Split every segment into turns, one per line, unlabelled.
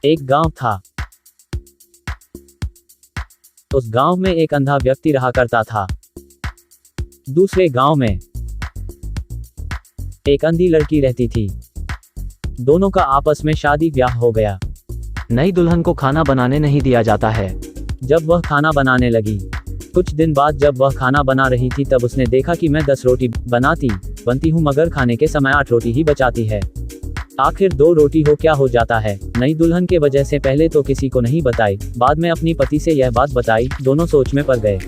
एक गांव था। उस गांव में एक अंधा व्यक्ति रहा करता था। दूसरे गांव में एक अंधी लड़की रहती थी। दोनों का आपस में शादी ब्याह हो गया।
नई दुल्हन को खाना बनाने नहीं दिया जाता है।
जब वह खाना बनाने लगी, कुछ दिन बाद जब वह खाना बना रही थी तब उसने देखा कि मैं 10 रोटी बनती हूँ मगर खाने के समय 8 रोटी ही बचाती है। आखिर 2 रोटी हो क्या हो जाता है। नई दुल्हन के वजह से पहले तो किसी को नहीं बताई, बाद में अपनी पति से यह बात बताई। दोनों सोच में पड़ गए।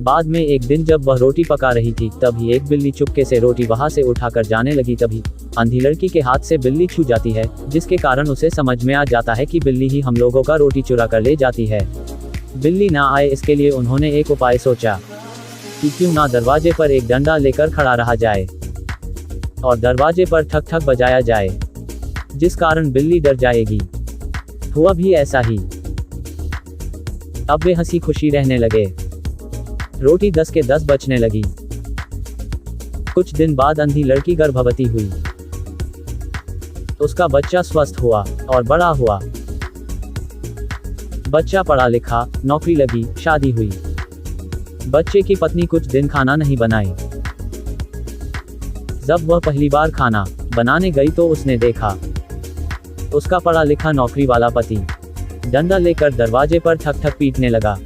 बाद में एक दिन जब वह रोटी पका रही थी तभी एक बिल्ली चुपके से रोटी वहां से उठाकर जाने लगी। तभी अंधी लड़की के हाथ से बिल्ली छू जाती है, जिसके कारण उसे समझ में आ जाता है कि बिल्ली ही हम लोगों का रोटी चुरा कर ले जाती है। बिल्ली ना आए इसके लिए उन्होंने एक उपाय सोचा कि क्यों ना दरवाजे पर एक डंडा लेकर खड़ा रहा जाए और दरवाजे पर ठक ठक बजाया जाए, जिस कारण बिल्ली डर जाएगी। हुआ भी ऐसा ही। अब वे हंसी खुशी रहने लगे। रोटी 10 के 10 बचने लगी। कुछ दिन बाद अंधी लड़की गर्भवती हुई। उसका बच्चा स्वस्थ हुआ और बड़ा हुआ। बच्चा पढ़ा लिखा, नौकरी लगी, शादी हुई। बच्चे की पत्नी कुछ दिन खाना नहीं बनाई। जब वह पहली बार खाना बनाने गई तो उसने देखा उसका पढ़ा लिखा नौकरी वाला पति डंडा लेकर दरवाजे पर ठक ठक पीटने लगा।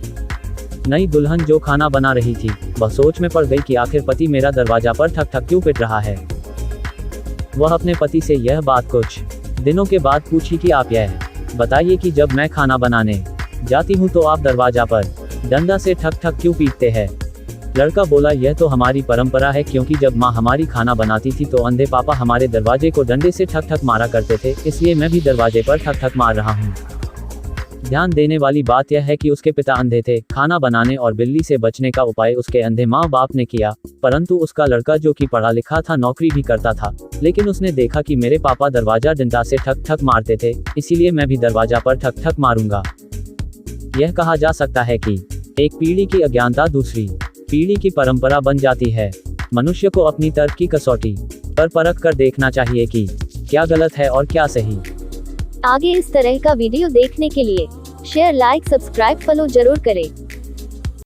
नई दुल्हन जो खाना बना रही थी वह सोच में पड़ गई कि आखिर पति मेरा दरवाजा पर ठक ठक क्यों पीट रहा है। वह अपने पति से यह बात कुछ दिनों के बाद पूछी कि आप यह बताइए कि जब मैं खाना बनाने जाती हूँ तो आप दरवाजा पर डंडा से ठक ठक क्यों पीटते हैं। लड़का बोला, यह तो हमारी परंपरा है, क्योंकि जब माँ हमारी खाना बनाती थी तो अंधे पापा हमारे दरवाजे को डंडे से ठक ठक मारा करते थे, इसलिए मैं भी दरवाजे पर ठक ठक मार रहा हूँ। ध्यान देने वाली बात यह है कि उसके पिता अंधे थे। खाना बनाने और बिल्ली से बचने का उपाय उसके अंधे माँ बाप ने किया, परंतु उसका लड़का जो कि पढ़ा लिखा था, नौकरी भी करता था, लेकिन उसने देखा कि मेरे पापा दरवाजा डंडा से ठक ठक मारते थे, इसीलिए मैं भी दरवाजा पर ठक ठक मारूंगा। यह कहा जा सकता है कि एक पीढ़ी की अज्ञानता दूसरी पीढ़ी की परंपरा बन जाती है। मनुष्य को अपनी तर्क की कसौटी पर परख कर देखना चाहिए कि क्या गलत है और क्या सही।
आगे इस तरह का वीडियो देखने के लिए शेयर, लाइक, सब्सक्राइब, फॉलो जरूर करें।